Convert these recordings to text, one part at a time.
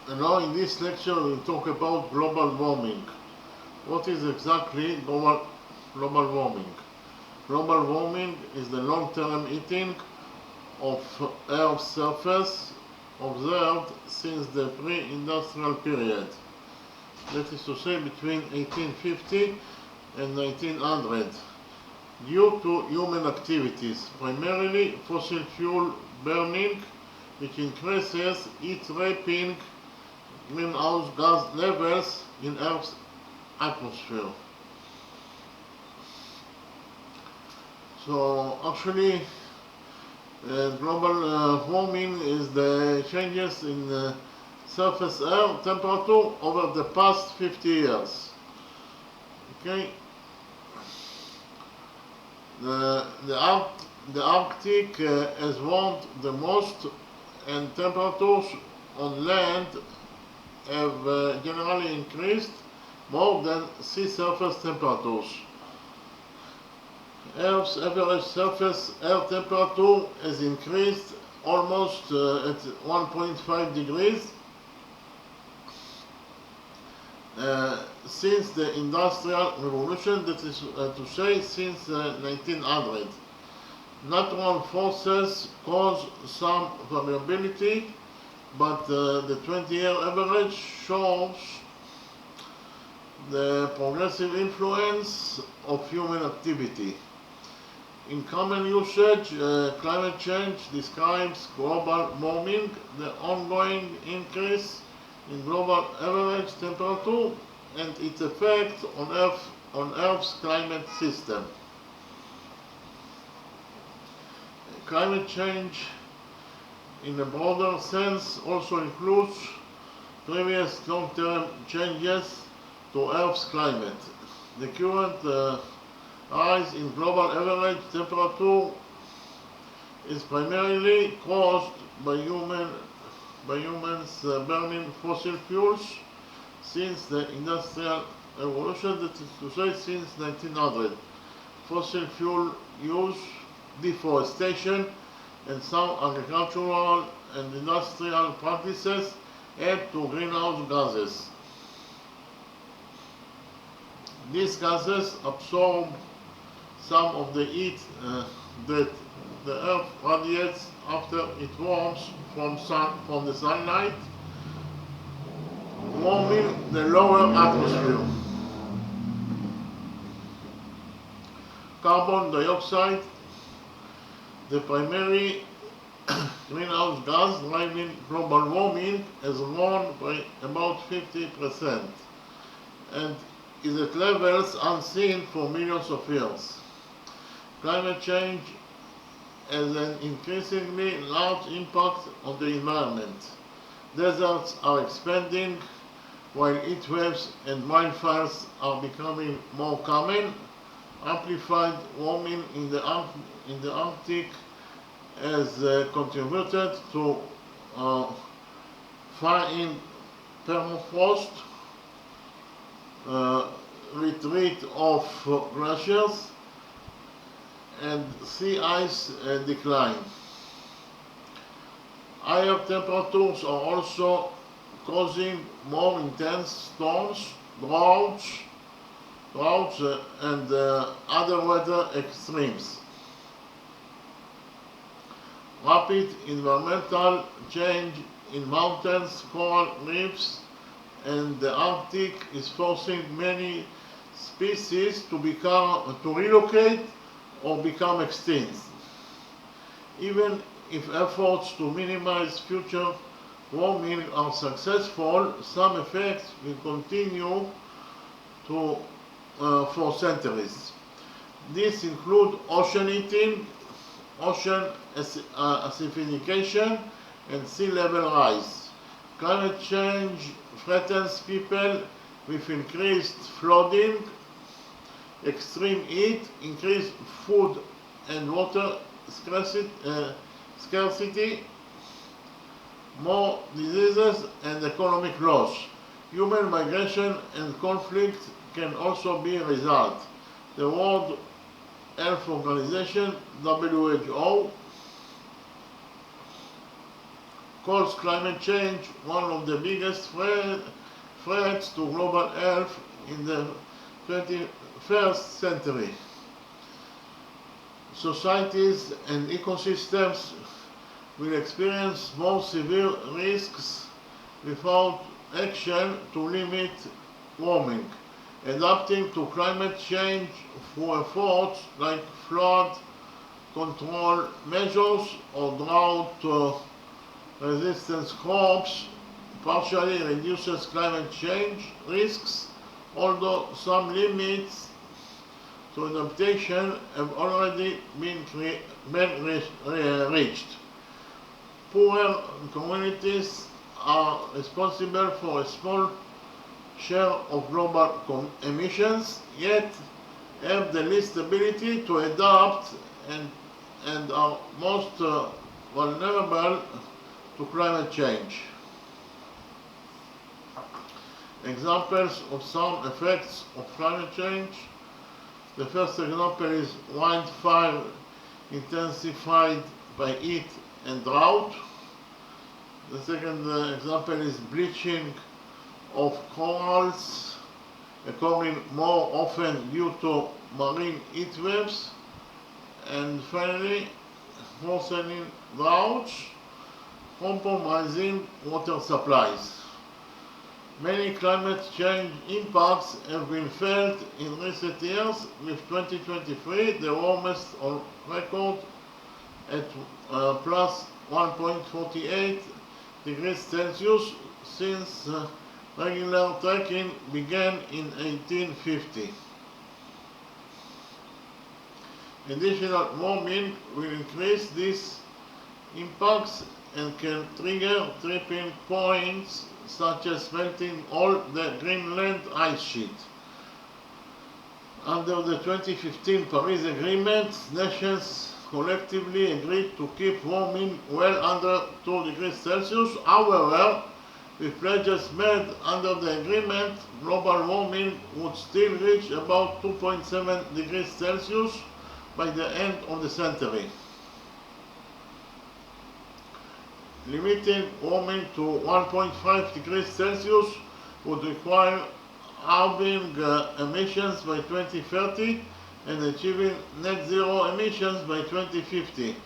Now in this lecture we'll talk about global warming. What is exactly global warming? Global warming is the long-term heating of Earth's surface observed since the pre-industrial period. That is to say between 1850 and 1900 due to human activities, primarily fossil fuel burning, which increases heat-trapping greenhouse gas levels in Earth's atmosphere. So actually, global warming is the changes in surface air temperature over the past 50 years. Okay, the Arctic has warmed the most, and temperatures on land have generally increased more than sea surface temperatures. Earth's average surface air temperature has increased almost at 1.5 degrees since the Industrial Revolution, that is to say since 1900. Natural forces cause some variability, but the 20-year average shows the progressive influence of human activity. In common usage, climate change describes global warming, the ongoing increase in global average temperature, and its effect on Earth's climate system. Climate change in a broader sense also includes previous long-term changes to Earth's climate. The current rise in global average temperature is primarily caused by humans burning fossil fuels since the Industrial Revolution, that is to say since 1900. Fossil fuel use, deforestation, and some agricultural and industrial practices add to greenhouse gases. These gases absorb some of the heat that the Earth radiates after it warms from the sunlight, warming the lower atmosphere. Carbon dioxide, the primary greenhouse gas driving global warming, has grown by about 50% and is at levels unseen for millions of years. Climate change has an increasingly large impact on the environment. Deserts are expanding, while heat waves and wildfires are becoming more common. Amplified warming in the Arctic has contributed to thawing permafrost, retreat of glaciers, and sea ice decline. Higher temperatures are also causing more intense storms, droughts, and other weather extremes. Rapid environmental change in mountains, coral reefs, and the Arctic is forcing many species to relocate or become extinct. Even if efforts to minimize future warming are successful, some effects will continue for centuries. These include ocean heating, ocean acidification, and sea level rise. Climate change threatens people with increased flooding, extreme heat, increased food and water scarcity, more diseases, and economic loss. Human migration and conflict can also be a result. The World Health Organization, WHO, calls climate change one of the biggest threats to global health in the 21st century. Societies and ecosystems will experience more severe risks without action to limit warming. Adapting to climate change through efforts like flood control measures or drought resistance crops partially reduces climate change risks, although some limits to adaptation have already been reached. Poorer communities are responsible for a small share of global emissions, yet have the least ability to adapt and are most vulnerable to climate change. Examples of some effects of climate change. The first example is wildfire intensified by heat and drought. The second example is bleaching of corals occurring more often due to marine heat waves. And finally, worsening droughts, compromising water supplies. Many climate change impacts have been felt in recent years, with 2023 the warmest on record at plus 1.48 degrees Celsius since regular tracking began in 1850. Additional warming will increase these impacts and can trigger tripping points such as melting all the Greenland ice sheet. Under the 2015 Paris Agreement, nations collectively agreed to keep warming well under 2 degrees Celsius. However, with pledges made under the agreement, global warming would still reach about 2.7 degrees Celsius by the end of the century. Limiting warming to 1.5 degrees Celsius would require halving emissions by 2030 and achieving net zero emissions by 2050.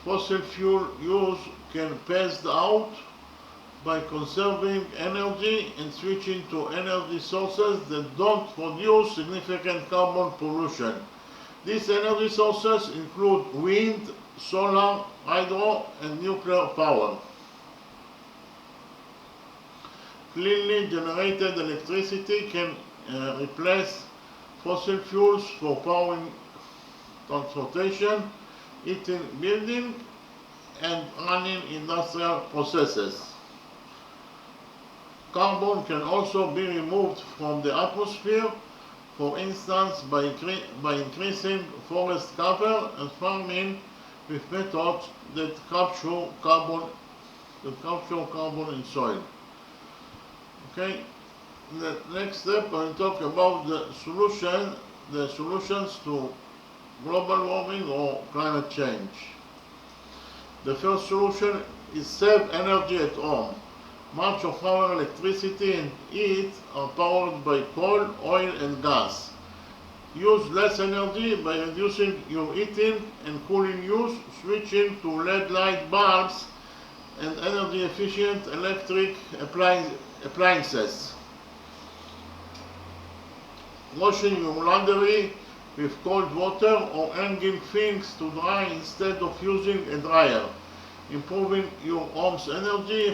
Fossil fuel use can be phased out by conserving energy and switching to energy sources that don't produce significant carbon pollution. These energy sources include wind, solar, hydro, and nuclear power. Cleanly generated electricity can replace fossil fuels for powering transportation, heating buildings, and running industrial processes. Carbon can also be removed from the atmosphere, for instance by increasing forest cover and farming with methods that capture carbon in soil. Okay, the next step I will talk about the solutions to global warming or climate change. The first solution is save energy at home. Much of our electricity and heat are powered by coal, oil and gas. Use less energy by reducing your heating and cooling use, switching to LED light bulbs and energy efficient electric appliances. Washing your laundry with cold water or hanging things to dry instead of using a dryer. Improving your home's energy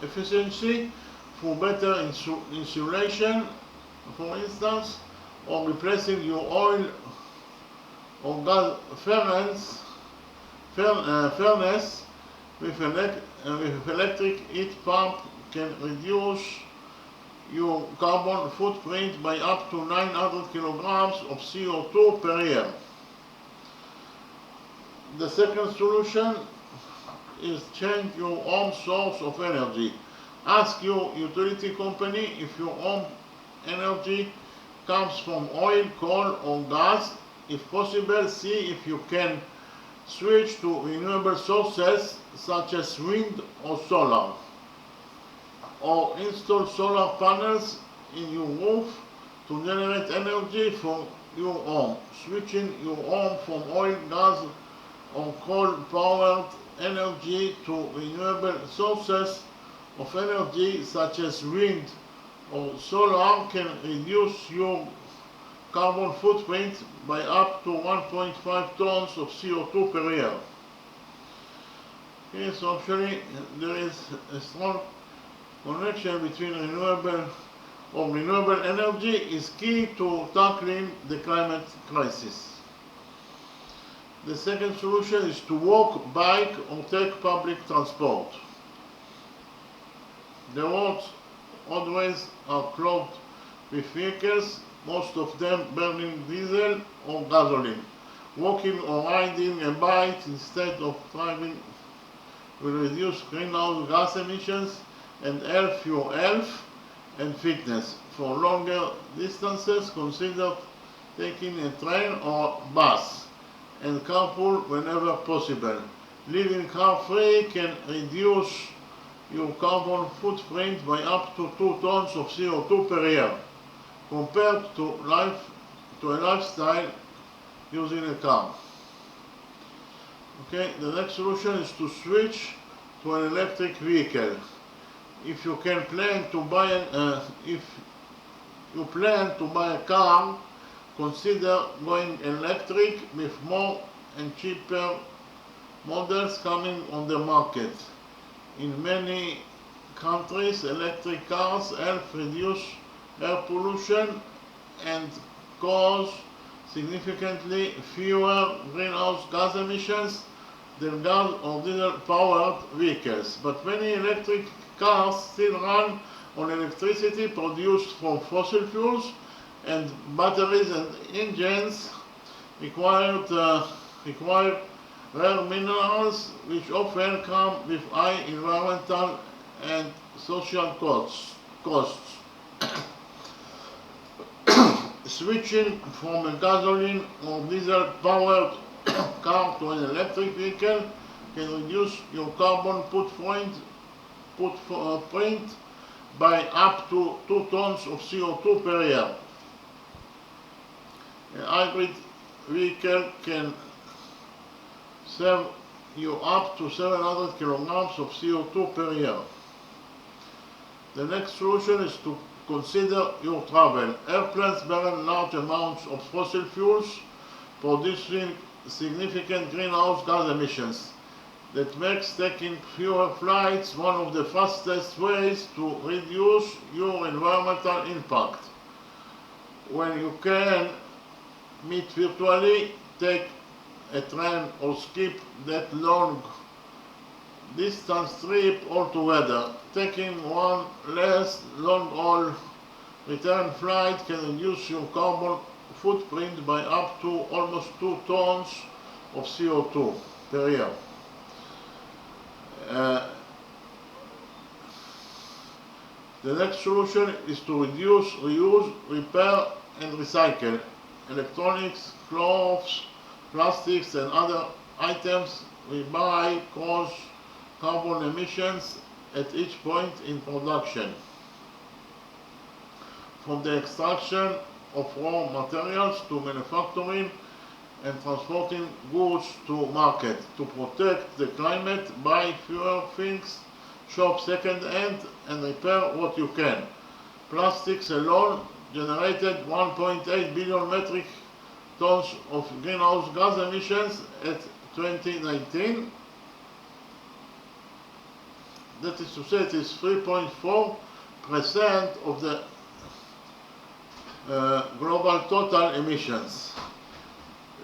efficiency through better insulation, for instance, or replacing your oil or gas furnace with electric heat pump can reduce your carbon footprint by up to 900 kilograms of CO2 per year. The second solution is change your home source of energy. Ask your utility company if your home energy comes from oil, coal or gas. If possible, see if you can Switch to renewable sources such as wind or solar, or install solar panels in your roof to generate energy for your home. Switching your home from oil, gas, or coal-powered energy to renewable sources of energy such as wind or solar can reduce your carbon footprint by up to 1.5 tons of CO2 per year. Okay, so actually there is a strong connection between renewable energy is key to tackling the climate crisis. The second solution is to walk, bike, or take public transport. The roadways are clogged with vehicles, most of them burning diesel or gasoline. Walking or riding a bike instead of driving will reduce greenhouse gas emissions and help your health and fitness. For longer distances, consider taking a train or bus and carpool whenever possible. Living car-free can reduce your carbon footprint by up to 2 tons of CO2 per year, compared to a lifestyle using a car. Okay, the next solution is to switch to an electric vehicle. If you plan to buy a car, consider going electric with more and cheaper models coming on the market. In many countries, electric cars help reduce air pollution and cause significantly fewer greenhouse gas emissions than gas or diesel powered vehicles. But many electric cars still run on electricity produced from fossil fuels, and batteries and engines require rare minerals which often come with high environmental and social costs. Switching from a gasoline or diesel powered car to an electric vehicle can reduce your carbon footprint by up to 2 tons of CO2 per year. A hybrid vehicle can save you up to 700 kilograms of CO2 per year. The next solution is to consider your travel. Airplanes burn large amounts of fossil fuels, producing significant greenhouse gas emissions. That makes taking fewer flights one of the fastest ways to reduce your environmental impact. When you can meet virtually, take a train or skip that long distance trip altogether. Taking one less long-haul return flight can reduce your carbon footprint by up to almost 2 tons of CO2 per year. The next solution is to reduce, reuse, repair, and recycle. Electronics, clothes, plastics, and other items we buy cause carbon emissions at each point in production. From the extraction of raw materials to manufacturing and transporting goods to market. To protect the climate, buy fewer things, shop second-hand, and repair what you can. Plastics alone generated 1.8 billion metric tons of greenhouse gas emissions at 2019. That is to say, it is 3.4% of the global total emissions.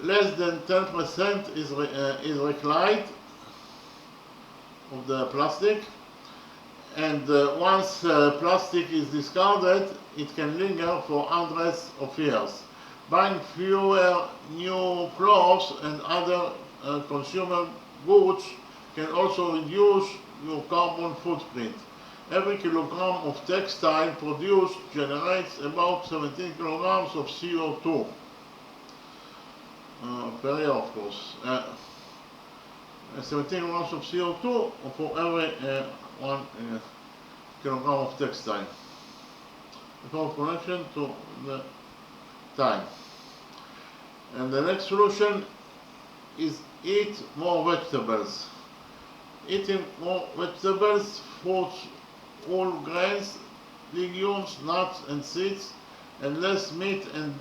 Less than 10% is recycled of the plastic, and once plastic is discarded, it can linger for hundreds of years. Buying fewer new clothes and other consumer goods can also reduce your carbon footprint. Every kilogram of textile produced generates about 17 kilograms of CO2 per year, of course. 17 kilograms of CO2 for every 1 kilogram of textile. Without connection to the time. And the next solution is eat more vegetables. Eating more vegetables, fruits, whole grains, legumes, nuts and seeds, and less meat and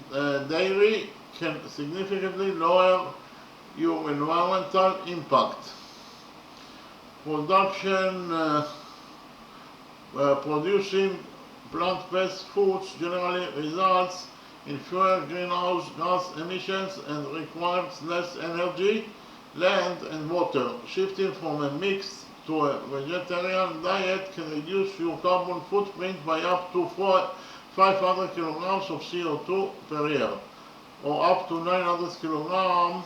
dairy can significantly lower your environmental impact. Producing plant-based foods generally results in fewer greenhouse gas emissions and requires less energy, land and water. Shifting from a mixed to a vegetarian diet can reduce your carbon footprint by up to 500 kilograms of CO2 per year, or up to 900 kilograms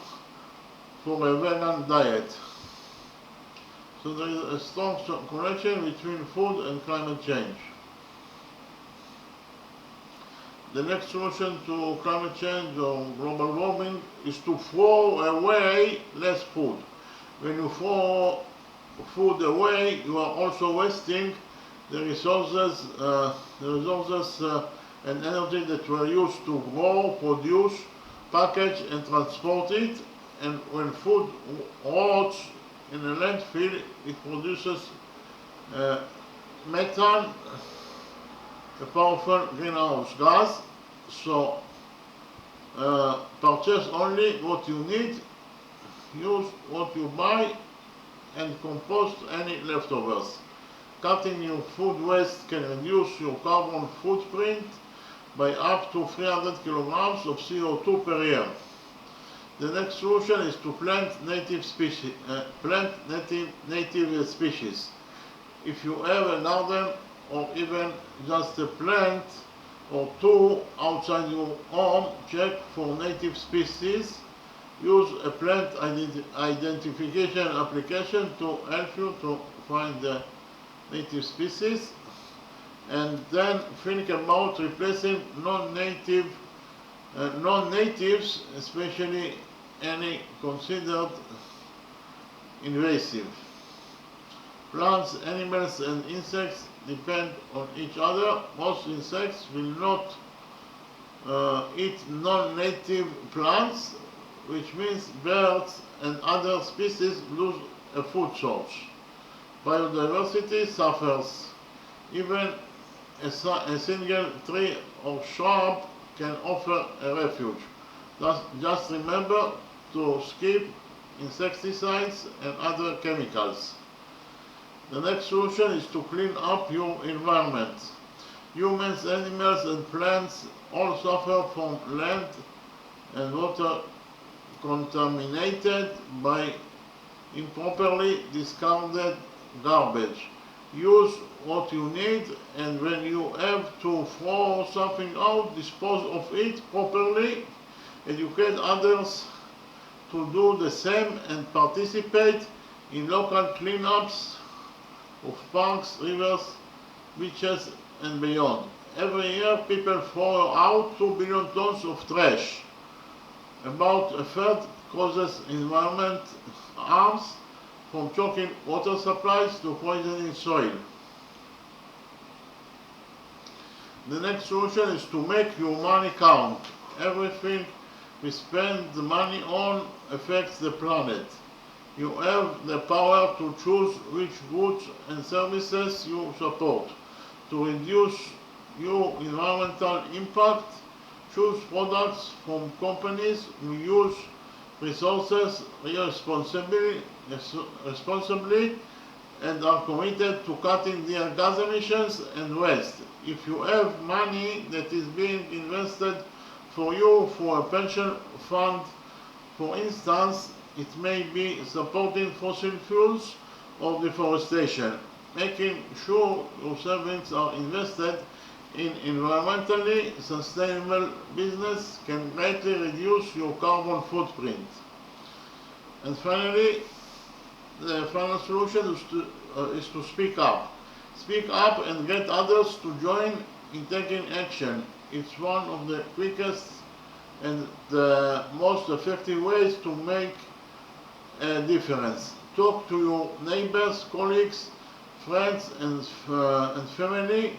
for a vegan diet. So there is a strong connection between food and climate change. The next solution to climate change or global warming is to throw away less food. When you throw food away, you are also wasting the resources and energy that were used to grow, produce, package and transport it. And when food rots in a landfill, it produces methane, a powerful greenhouse gas. So purchase only what you need, use what you buy, and compost any leftovers. Cutting your food waste can reduce your carbon footprint by up to 300 kilograms of CO2 per year. The next solution is to plant native species. If you have a garden or even just a plant or two outside your home, check for native species. Use a plant identification application to help you to find the native species, and then think about replacing non-natives, especially any considered invasive. Plants, animals and insects depend on each other. Most insects will not eat non-native plants, which means birds and other species lose a food source. Biodiversity suffers. Even a single tree or shrub can offer a refuge. Just remember to skip insecticides and other chemicals. The next solution is to clean up your environment. Humans, animals and plants all suffer from land and water contaminated by improperly discarded garbage. Use what you need, and when you have to throw something out, dispose of it properly. Educate others to do the same and participate in local cleanups of parks, rivers, beaches and beyond. Every year people throw out 2 billion tons of trash. About a third causes environment harms, from choking water supplies to poisoning soil. The next solution is to make your money count. Everything we spend the money on affects the planet. You have the power to choose which goods and services you support. To reduce your environmental impact, choose products from companies who use resources responsibly and are committed to cutting their gas emissions and waste. If you have money that is being invested for you for a pension fund, for instance, it may be supporting fossil fuels or deforestation. Making sure your savings are invested in environmentally sustainable business can greatly reduce your carbon footprint. And finally, the final solution is to speak up. Speak up and get others to join in taking action. It's one of the quickest and the most effective ways to make a difference. talk to your neighbors, colleagues, friends and family.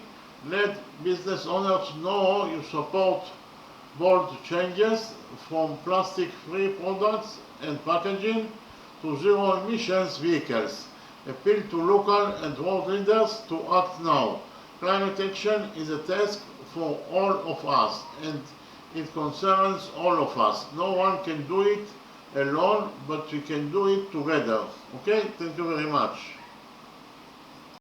Let business owners know you support bold changes from plastic-free products and packaging to zero-emissions vehicles. Appeal to local and world leaders to act now. Climate action is a task for all of us, and it concerns all of us. No one can do it alone, but we can do it together. Okay? Thank you very much.